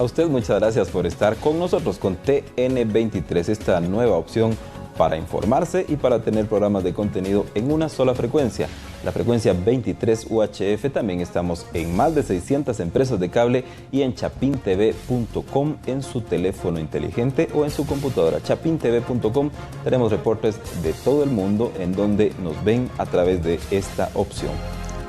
usted muchas gracias por estar con nosotros con TN23, esta nueva opción para informarse y para tener programas de contenido en una sola frecuencia. La frecuencia 23 UHF, también estamos en más de 600 empresas de cable y en chapintv.com en su teléfono inteligente o en su computadora. chapintv.com, tenemos reportes de todo el mundo en donde nos ven a través de esta opción.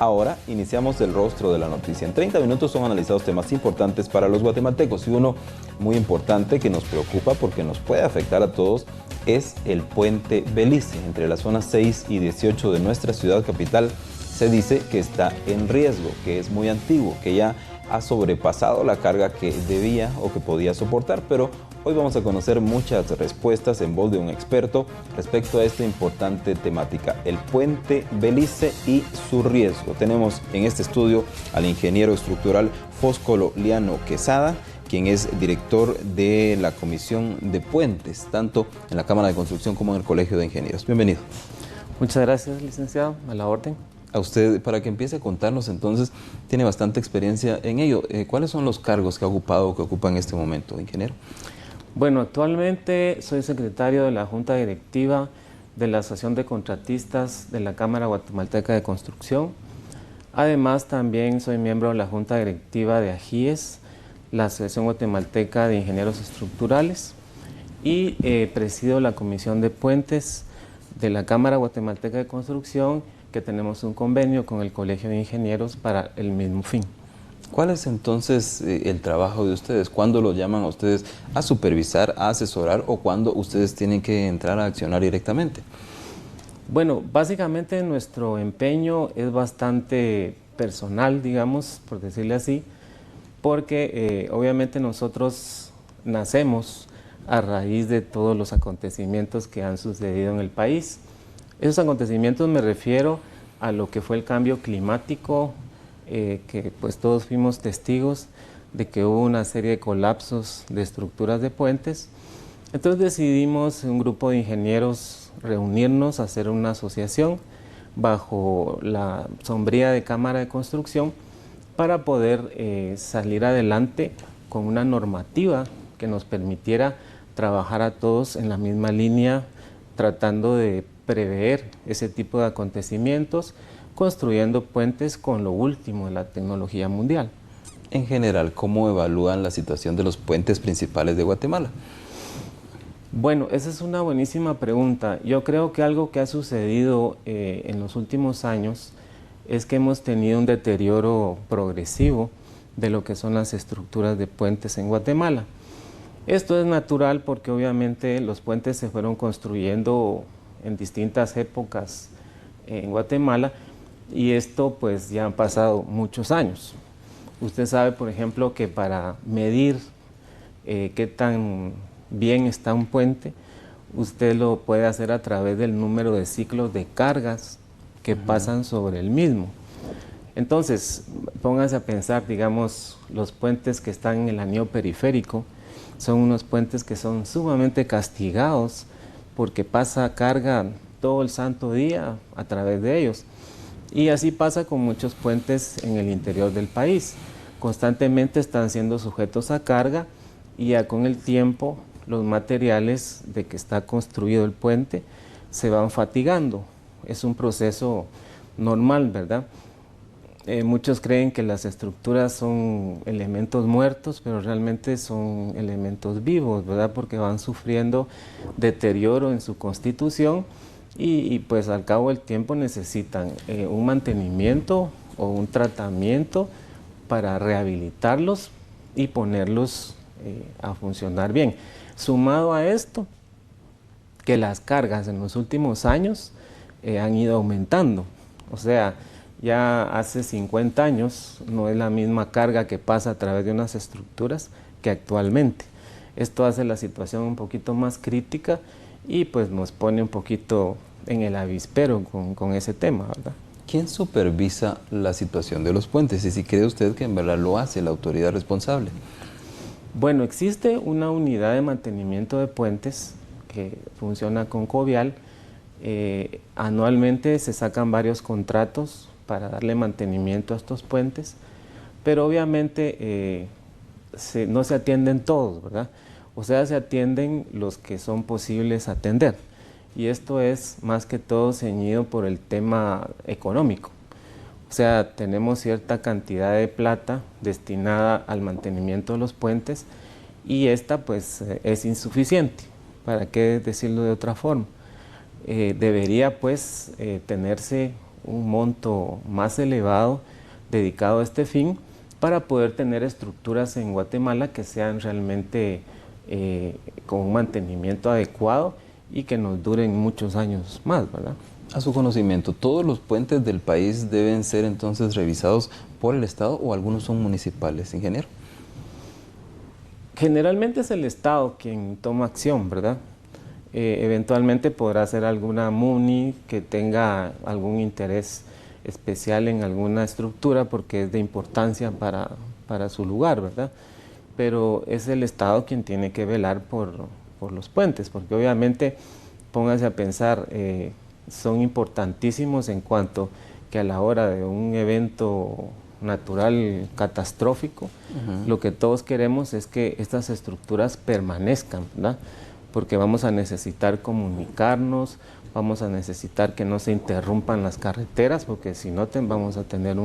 Ahora iniciamos el rostro de la noticia. En 30 minutos son analizados temas importantes para los guatemaltecos y uno muy importante que nos preocupa porque nos puede afectar a todos es el puente Belice. Entre las zonas 6 y 18 de nuestra ciudad capital se dice que está en riesgo, que es muy antiguo, que ya ha sobrepasado la carga que debía o que podía soportar, pero hoy vamos a conocer muchas respuestas en voz de un experto respecto a esta importante temática, el puente Belice y su riesgo. Tenemos en este estudio al ingeniero estructural Fóscolo Liano Quesada, quien es director de la Comisión de Puentes, tanto en la Cámara de Construcción como en el Colegio de Ingenieros. Bienvenido. Muchas gracias, licenciado, a la orden. A usted, para que empiece a contarnos, entonces, tiene bastante experiencia en ello. ¿Cuáles son los cargos que ha ocupado o que ocupa en este momento, ingeniero? Bueno, actualmente soy secretario de la Junta Directiva de la Asociación de Contratistas de la Cámara Guatemalteca de Construcción. Además, también soy miembro de la Junta Directiva de AGIES, la Asociación Guatemalteca de Ingenieros Estructurales, y presido la Comisión de Puentes de la Cámara Guatemalteca de Construcción, que tenemos un convenio con el Colegio de Ingenieros para el mismo fin. ¿Cuál es entonces el trabajo de ustedes? ¿Cuándo los llaman a ustedes a supervisar, a asesorar o cuándo ustedes tienen que entrar a accionar directamente? Bueno, básicamente nuestro empeño es bastante personal, digamos, por decirle así, porque obviamente nosotros nacemos a raíz de todos los acontecimientos que han sucedido en el país. Esos acontecimientos me refiero a lo que fue el cambio climático, que pues todos fuimos testigos de que hubo una serie de colapsos de estructuras de puentes. Entonces decidimos, un grupo de ingenieros, reunirnos, hacer una asociación bajo la sombría de Cámara de Construcción para poder salir adelante con una normativa que nos permitiera trabajar a todos en la misma línea, tratando de prever ese tipo de acontecimientos, construyendo puentes con lo último de la tecnología mundial. En general, ¿cómo evalúan la situación de los puentes principales de Guatemala? Bueno, esa es una buenísima pregunta. Yo creo que algo que ha sucedido en los últimos años es que hemos tenido un deterioro progresivo de lo que son las estructuras de puentes en Guatemala. Esto es natural porque obviamente los puentes se fueron construyendo en distintas épocas en Guatemala y esto pues ya han pasado muchos años. Usted sabe, por ejemplo, que para medir qué tan bien está un puente, usted lo puede hacer a través del número de ciclos de cargas que pasan sobre el mismo. Entonces, pónganse a pensar, digamos, los puentes que están en el anillo periférico son unos puentes que son sumamente castigados porque pasa carga todo el santo día a través de ellos. Y así pasa con muchos puentes en el interior del país. Constantemente están siendo sujetos a carga y ya con el tiempo los materiales de que está construido el puente se van fatigando. Es un proceso normal, ¿verdad? Muchos creen que las estructuras son elementos muertos, pero realmente son elementos vivos, ¿verdad? Porque van sufriendo deterioro en su constitución y pues al cabo del tiempo necesitan un mantenimiento o un tratamiento para rehabilitarlos y ponerlos a funcionar bien. Sumado a esto, que las cargas en los últimos años han ido aumentando. O sea, ya hace 50 años no es la misma carga que pasa a través de unas estructuras que actualmente. Esto hace la situación un poquito más crítica y pues nos pone un poquito en el avispero con ese tema, ¿verdad? ¿Quién supervisa la situación de los puentes? Y si cree usted que en verdad lo hace la autoridad responsable. Bueno, existe una unidad de mantenimiento de puentes que funciona con Covial. Anualmente se sacan varios contratos para darle mantenimiento a estos puentes, pero obviamente no se atienden todos, ¿verdad? O sea, se atienden los que son posibles atender. Y esto es más que todo ceñido por el tema económico. O sea, tenemos cierta cantidad de plata destinada al mantenimiento de los puentes y esta pues es insuficiente. ¿Para qué decirlo de otra forma? Debería pues tenerse un monto más elevado dedicado a este fin para poder tener estructuras en Guatemala que sean realmente con un mantenimiento adecuado y que nos duren muchos años más, ¿verdad? A su conocimiento, ¿todos los puentes del país deben ser entonces revisados por el Estado o algunos son municipales, ingeniero? Generalmente es el Estado quien toma acción, ¿verdad? Eventualmente podrá ser alguna MUNI que tenga algún interés especial en alguna estructura porque es de importancia para su lugar, ¿verdad? Pero es el Estado quien tiene que velar por los puentes, porque obviamente, pónganse a pensar, son importantísimos en cuanto que a la hora de un evento natural catastrófico, lo que todos queremos es que estas estructuras permanezcan, ¿verdad? Porque vamos a necesitar comunicarnos, vamos a necesitar que no se interrumpan las carreteras, porque si no vamos a tener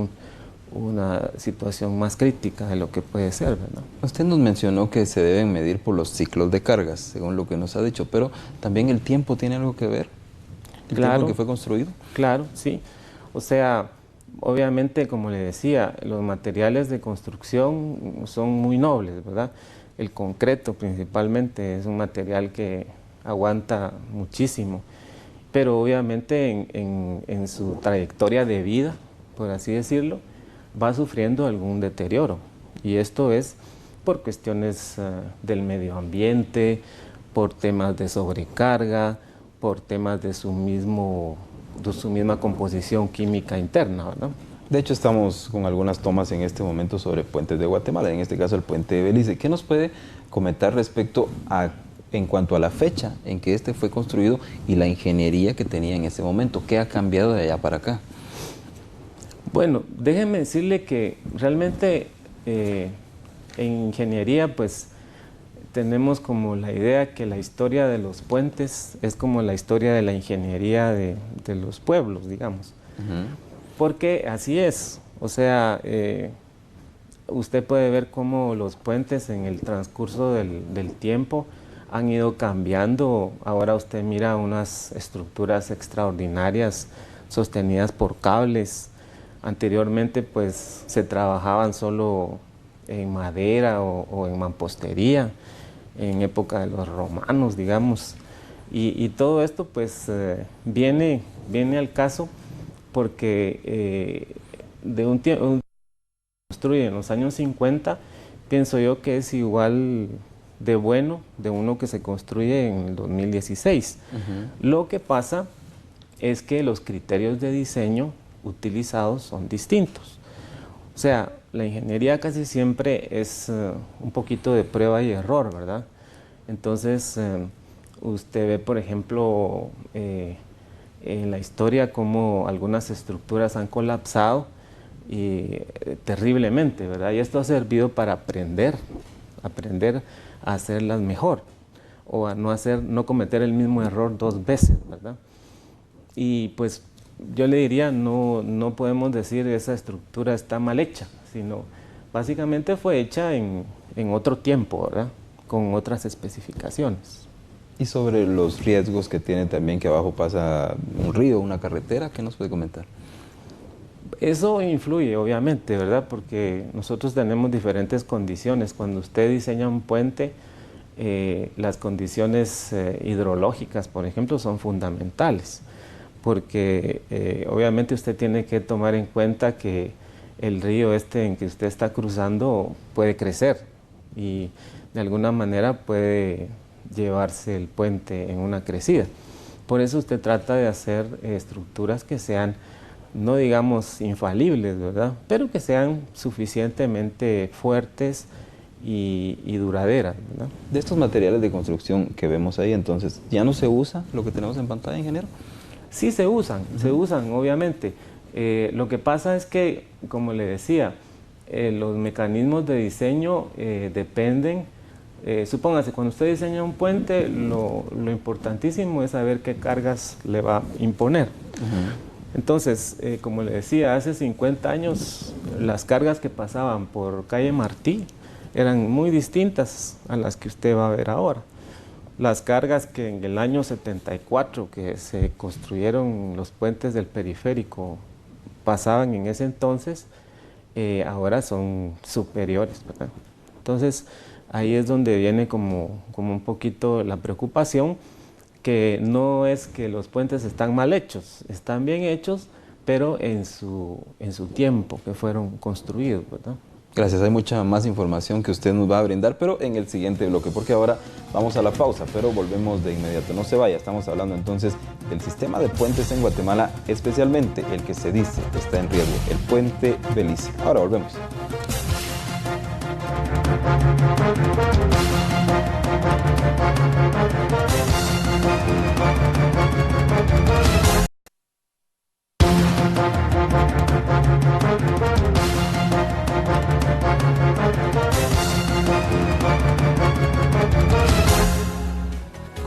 una situación más crítica de lo que puede ser, ¿verdad? Usted nos mencionó que se deben medir por los ciclos de cargas, según lo que nos ha dicho, pero también el tiempo tiene algo que ver, el tiempo en que fue construido. Claro, sí. O sea, obviamente, como le decía, los materiales de construcción son muy nobles, ¿verdad? El concreto principalmente es un material que aguanta muchísimo, pero obviamente en su trayectoria de vida, por así decirlo, va sufriendo algún deterioro. Y esto es por cuestiones del medio ambiente, por temas de sobrecarga, por temas de su misma composición química interna, ¿verdad? De hecho, estamos con algunas tomas en este momento sobre puentes de Guatemala, en este caso el puente de Belice. ¿Qué nos puede comentar respecto en cuanto a la fecha en que este fue construido y la ingeniería que tenía en ese momento? ¿Qué ha cambiado de allá para acá? Bueno, déjenme decirle que realmente en ingeniería pues tenemos como la idea que la historia de los puentes es como la historia de la ingeniería de los pueblos, digamos. Porque así es, o sea, usted puede ver cómo los puentes en el transcurso del tiempo han ido cambiando. Ahora usted mira unas estructuras extraordinarias sostenidas por cables. Anteriormente pues se trabajaban solo en madera o en mampostería, en época de los romanos, digamos. Y todo esto pues viene al caso porque de un tiempo construye en los años 50, pienso yo que es igual de bueno de uno que se construye en el 2016. Lo que pasa es que los criterios de diseño utilizados son distintos. O sea, la ingeniería casi siempre es un poquito de prueba y error, ¿verdad? Entonces, usted ve, por ejemplo, en la historia cómo algunas estructuras han colapsado terriblemente, ¿verdad? Y esto ha servido para aprender a hacerlas mejor o a no cometer el mismo error dos veces, ¿verdad? Y pues yo le diría, no podemos decir esa estructura está mal hecha, sino básicamente fue hecha en otro tiempo, ¿verdad? Con otras especificaciones. Y sobre los riesgos que tiene también, que abajo pasa un río, una carretera, ¿qué nos puede comentar? Eso influye, obviamente, ¿verdad? Porque nosotros tenemos diferentes condiciones. Cuando usted diseña un puente, las condiciones hidrológicas, por ejemplo, son fundamentales. Porque obviamente usted tiene que tomar en cuenta que el río en que usted está cruzando puede crecer y de alguna manera puede llevarse el puente en una crecida. Por eso usted trata de hacer estructuras que sean, no digamos infalibles, ¿verdad? Pero que sean suficientemente fuertes y duraderas, ¿verdad? De estos materiales de construcción que vemos ahí, entonces, ¿ya no se usa lo que tenemos en pantalla, ingeniero? Sí se usan, obviamente. Lo que pasa es que, como le decía, los mecanismos de diseño dependen. Supóngase, cuando usted diseña un puente, lo importantísimo es saber qué cargas le va a imponer. Entonces, como le decía, hace 50 años las cargas que pasaban por calle Martí eran muy distintas a las que usted va a ver ahora. Las cargas que en el año 74, que se construyeron los puentes del periférico, pasaban en ese entonces, ahora son superiores, ¿verdad? Entonces, ahí es donde viene como un poquito la preocupación, que no es que los puentes están mal hechos, están bien hechos, pero en su tiempo que fueron construidos, ¿verdad? Gracias, hay mucha más información que usted nos va a brindar, pero en el siguiente bloque, porque ahora vamos a la pausa, pero volvemos de inmediato. No se vaya, estamos hablando entonces del sistema de puentes en Guatemala, especialmente el que se dice está en riesgo, el puente Belice. Ahora volvemos.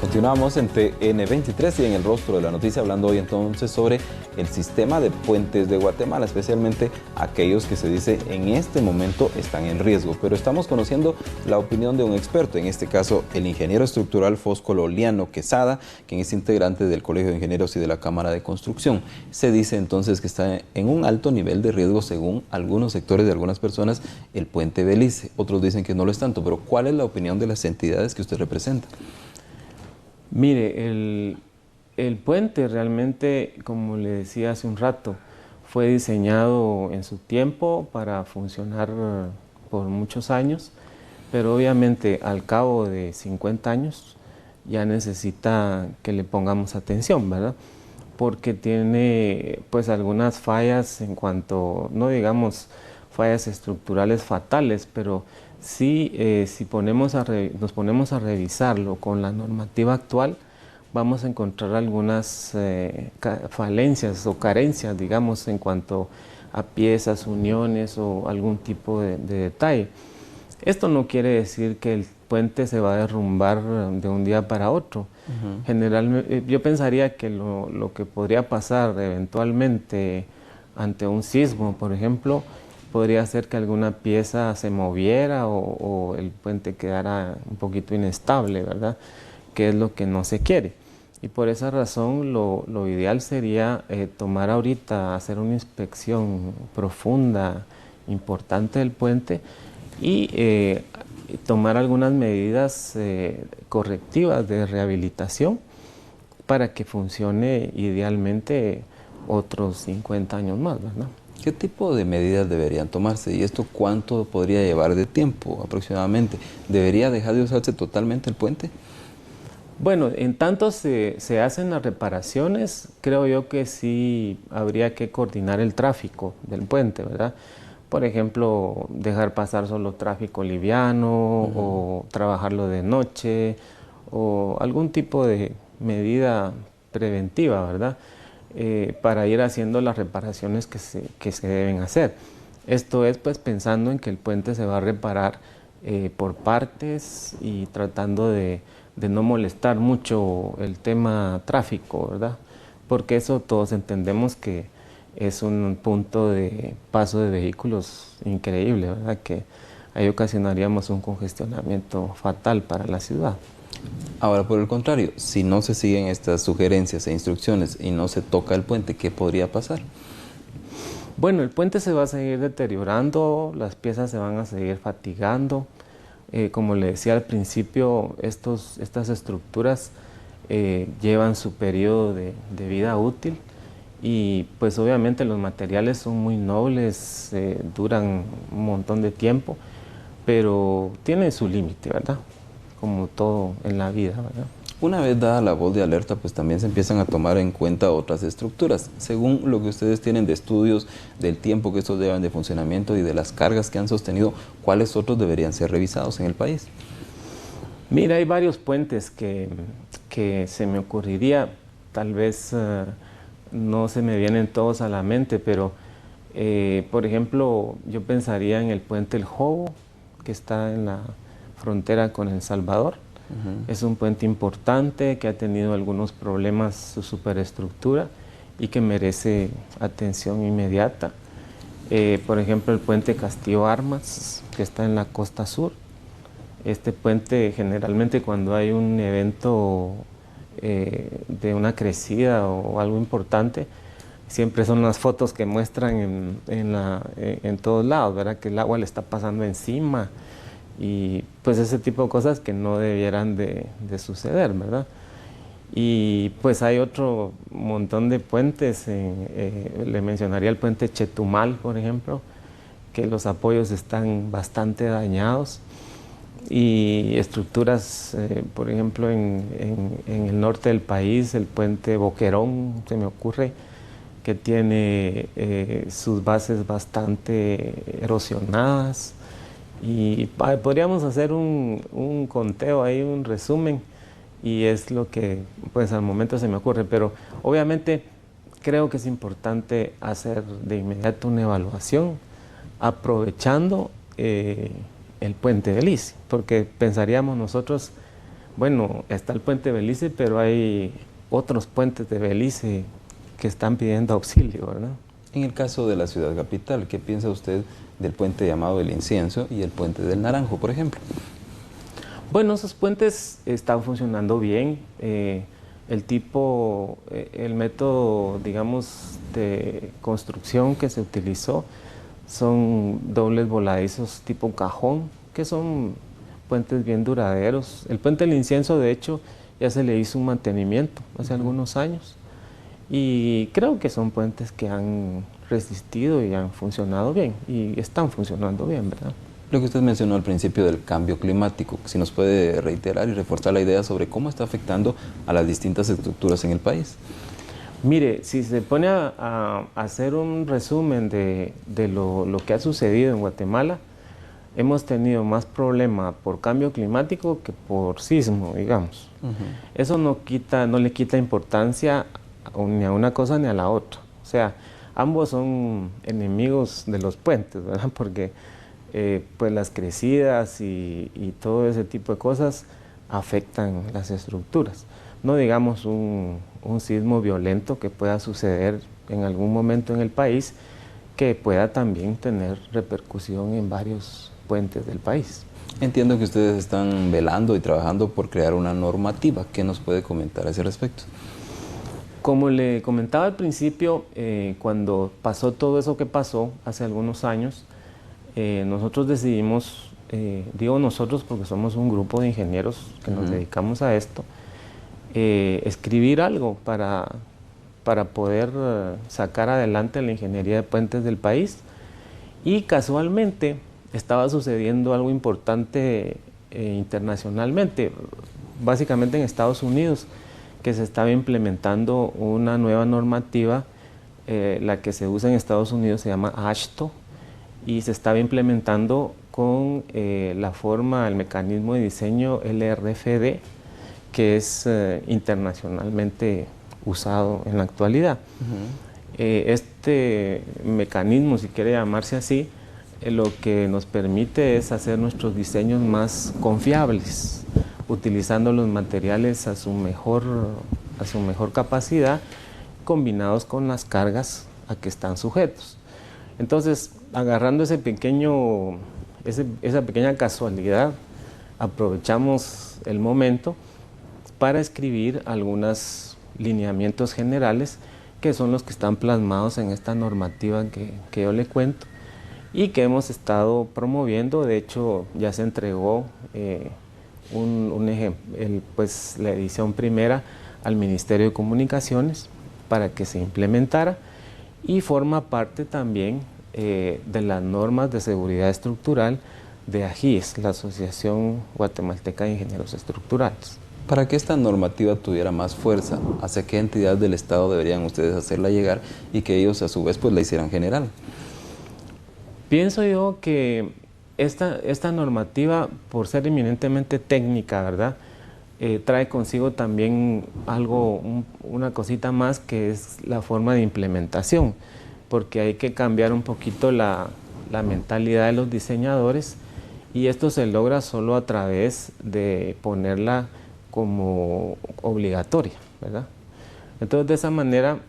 Continuamos en TN23 y en el rostro de la noticia, hablando hoy entonces sobre el sistema de puentes de Guatemala, especialmente aquellos que se dice en este momento están en riesgo. Pero estamos conociendo la opinión de un experto, en este caso el ingeniero estructural Fosco Loliano Quesada, quien es integrante del Colegio de Ingenieros y de la Cámara de Construcción. Se dice entonces que está en un alto nivel de riesgo según algunos sectores de algunas personas el puente Belice. Otros dicen que no lo es tanto, pero ¿cuál es la opinión de las entidades que usted representa? Mire, el puente realmente, como le decía hace un rato, fue diseñado en su tiempo para funcionar por muchos años, pero obviamente al cabo de 50 años ya necesita que le pongamos atención, ¿verdad? Porque tiene pues algunas fallas en cuanto, no digamos fallas estructurales fatales, pero sí, si nos ponemos a revisarlo con la normativa actual, vamos a encontrar algunas falencias o carencias, digamos, en cuanto a piezas, uniones o algún tipo de detalle. Esto no quiere decir que el puente se va a derrumbar de un día para otro. Generalmente, yo pensaría que lo que podría pasar eventualmente ante un sismo, por ejemplo, podría ser que alguna pieza se moviera o el puente quedara un poquito inestable, ¿verdad? Que es lo que no se quiere. Y por esa razón lo ideal sería tomar ahorita, hacer una inspección profunda, importante del puente y tomar algunas medidas correctivas de rehabilitación para que funcione idealmente otros 50 años más, ¿verdad? ¿Qué tipo de medidas deberían tomarse? ¿Y esto cuánto podría llevar de tiempo aproximadamente? ¿Debería dejar de usarse totalmente el puente? Bueno, en tanto se hacen las reparaciones, creo yo que sí habría que coordinar el tráfico del puente, ¿verdad? Por ejemplo, dejar pasar solo tráfico liviano o trabajarlo de noche o algún tipo de medida preventiva, ¿verdad? Para ir haciendo las reparaciones que se deben hacer. Esto es pues pensando en que el puente se va a reparar por partes y tratando de no molestar mucho el tema tráfico, ¿verdad? Porque eso todos entendemos que es un punto de paso de vehículos increíble, ¿verdad? Que ahí ocasionaríamos un congestionamiento fatal para la ciudad. Ahora, por el contrario, si no se siguen estas sugerencias e instrucciones y no se toca el puente, ¿qué podría pasar? Bueno, el puente se va a seguir deteriorando, las piezas se van a seguir fatigando. Como le decía al principio, estas estructuras llevan su periodo de vida útil y pues obviamente los materiales son muy nobles, duran un montón de tiempo, pero tienen su límite, ¿verdad? Como todo en la vida, ¿verdad? Una vez dada la voz de alerta, pues también se empiezan a tomar en cuenta otras estructuras. Según lo que ustedes tienen de estudios del tiempo que estos llevan de funcionamiento y de las cargas que han sostenido, ¿cuáles otros deberían ser revisados en el país? Mira, hay varios puentes que se me ocurriría, tal vez no se me vienen todos a la mente, pero Por ejemplo, yo pensaría en el puente El Jobo, que está en la frontera con El Salvador. Es un puente importante que ha tenido algunos problemas su superestructura y que merece atención inmediata. Por ejemplo, el puente Castillo Armas, que está en la costa sur. Este puente, generalmente cuando hay un evento de una crecida o algo importante, siempre son las fotos que muestran en todos lados, ¿verdad? Que el agua le está pasando encima y pues ese tipo de cosas que no debieran de suceder, ¿verdad? Y pues hay otro montón de puentes, le mencionaría el puente Chetumal, por ejemplo, que los apoyos están bastante dañados, y estructuras, por ejemplo, en el norte del país, el puente Boquerón, se me ocurre, que tiene sus bases bastante erosionadas, y podríamos hacer un conteo ahí, un resumen, y es lo que pues al momento se me ocurre, pero obviamente creo que es importante hacer de inmediato una evaluación aprovechando el puente Belice, porque pensaríamos nosotros, bueno, está el puente Belice, pero hay otros puentes de Belice que están pidiendo auxilio, ¿verdad? En el caso de la ciudad capital, ¿qué piensa usted del puente llamado El Incienso y el puente del Naranjo, por ejemplo? Bueno, esos puentes están funcionando bien. El método, digamos, de construcción que se utilizó son dobles voladizos tipo cajón, que son puentes bien duraderos. El puente del Incienso, de hecho, ya se le hizo un mantenimiento hace algunos años, y creo que son puentes que han resistido y han funcionado bien, y están funcionando bien, ¿verdad? Lo que usted mencionó al principio del cambio climático, si nos puede reiterar y reforzar la idea sobre cómo está afectando a las distintas estructuras en el país. Mire, si se pone a hacer un resumen de lo que ha sucedido en Guatemala, hemos tenido más problema por cambio climático que por sismo, digamos. Eso no le quita importancia ni a una cosa ni a la otra. O sea, ambos son enemigos de los puentes, ¿verdad? Porque pues las crecidas y todo ese tipo de cosas afectan las estructuras. No digamos un sismo violento que pueda suceder en algún momento en el país, que pueda también tener repercusión en varios puentes del país. Entiendo que ustedes están velando y trabajando por crear una normativa. ¿Qué nos puede comentar a ese respecto? Como le comentaba al principio, cuando pasó todo eso que pasó hace algunos años, nosotros decidimos, digo nosotros porque somos un grupo de ingenieros que nos dedicamos a esto, escribir algo para poder sacar adelante la ingeniería de puentes del país. Y casualmente estaba sucediendo algo importante internacionalmente, básicamente en Estados Unidos, que se estaba implementando una nueva normativa, la que se usa en Estados Unidos se llama AASHTO, y se estaba implementando con el mecanismo de diseño LRFD, que es internacionalmente usado en la actualidad. Este mecanismo, si quiere llamarse así, lo que nos permite es hacer nuestros diseños más confiables, utilizando los materiales a su mejor capacidad, combinados con las cargas a que están sujetos. Entonces, agarrando esa pequeña casualidad, aprovechamos el momento para escribir algunos lineamientos generales, que son los que están plasmados en esta normativa que yo le cuento y que hemos estado promoviendo. De hecho, ya se entregó la edición primera al Ministerio de Comunicaciones para que se implementara, y forma parte también de las normas de seguridad estructural de AGIES, la Asociación Guatemalteca de Ingenieros Estructurales. Para que esta normativa tuviera más fuerza, ¿hacia qué entidad del Estado deberían ustedes hacerla llegar y que ellos a su vez pues la hicieran general? Pienso yo que esta normativa, por ser eminentemente técnica, ¿verdad?, trae consigo también una cosita más, que es la forma de implementación. porque hay que cambiar un poquito la mentalidad de los diseñadores, y esto se logra solo a través de ponerla como obligatoria, ¿verdad? Entonces, de esa manera,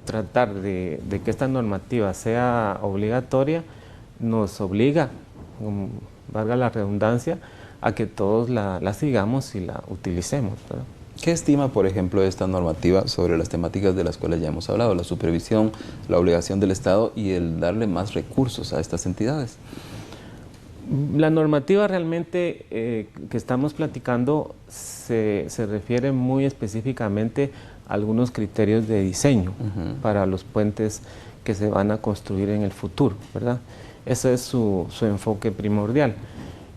tratar de que esta normativa sea obligatoria nos obliga, valga la redundancia, a que todos la sigamos y la utilicemos, ¿verdad? ¿Qué estima, por ejemplo, esta normativa sobre las temáticas de las cuales ya hemos hablado? La supervisión, la obligación del Estado y el darle más recursos a estas entidades. La normativa realmente que estamos platicando se refiere muy específicamente a algunos criterios de diseño para los puentes que se van a construir en el futuro, ¿verdad? Ese es su enfoque primordial.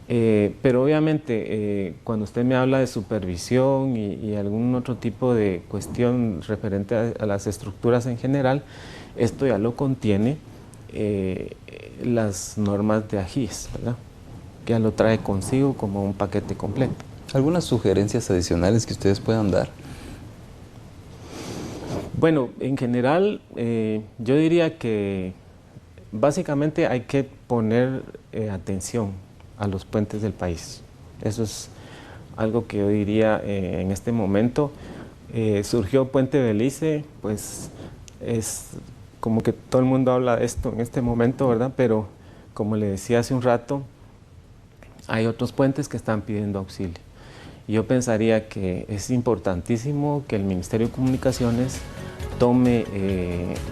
Pero obviamente cuando usted me habla de supervisión y algún otro tipo de cuestión referente a las estructuras en general, esto ya lo contiene las normas de AGIS, ¿verdad? Que ya lo trae consigo como un paquete completo. ¿Algunas sugerencias adicionales que ustedes puedan dar? Bueno, en general yo diría que básicamente hay que poner atención a los puentes del país. Eso es algo que yo diría en este momento. Surgió Puente Belice, pues es como que todo el mundo habla de esto en este momento, ¿verdad? Pero como le decía hace un rato, hay otros puentes que están pidiendo auxilio. Yo pensaría que es importantísimo que el Ministerio de Comunicaciones tome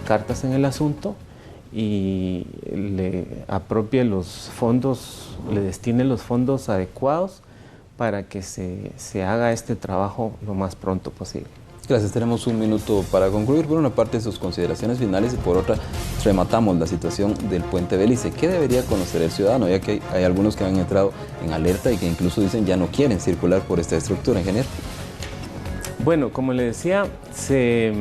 cartas en el asunto y le apropie los fondos, le destine los fondos adecuados para que se haga este trabajo lo más pronto posible. Gracias, tenemos un minuto para concluir. Por una parte, sus consideraciones finales y por otra, rematamos la situación del Puente Belice. ¿Qué debería conocer el ciudadano? Ya que hay algunos que han entrado en alerta y que incluso dicen ya no quieren circular por esta estructura, ingeniero. Bueno, como le decía, se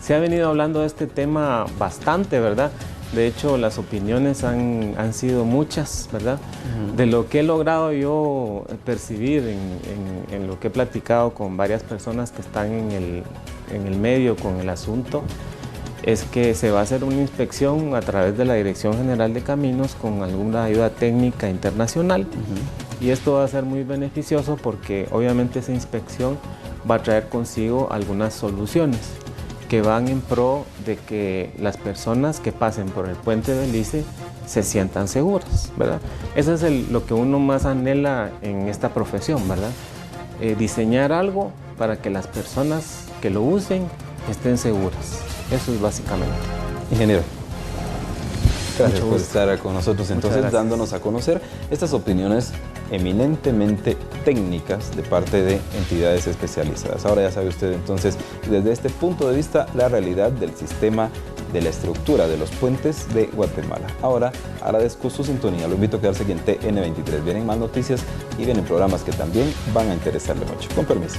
ha venido hablando de este tema bastante, ¿verdad? De hecho, las opiniones han sido muchas, ¿verdad? De lo que he logrado yo percibir en lo que he platicado con varias personas que están en el medio con el asunto, es que se va a hacer una inspección a través de la Dirección General de Caminos con alguna ayuda técnica internacional. Y esto va a ser muy beneficioso porque obviamente esa inspección va a traer consigo algunas soluciones que van en pro de que las personas que pasen por el Puente Belice se sientan seguras, ¿verdad? Eso es lo que uno más anhela en esta profesión, ¿verdad? Diseñar algo para que las personas que lo usen estén seguras. Eso es básicamente. Ingeniero, gracias por estar con nosotros entonces dándonos a conocer estas opiniones eminentemente técnicas de parte de entidades especializadas. Ahora ya sabe usted entonces, desde este punto de vista, la realidad del sistema de la estructura de los puentes de Guatemala. Ahora agradezco su sintonía, lo invito a quedarse aquí en TN23. Vienen más noticias y vienen programas que también van a interesarle mucho. Con permiso.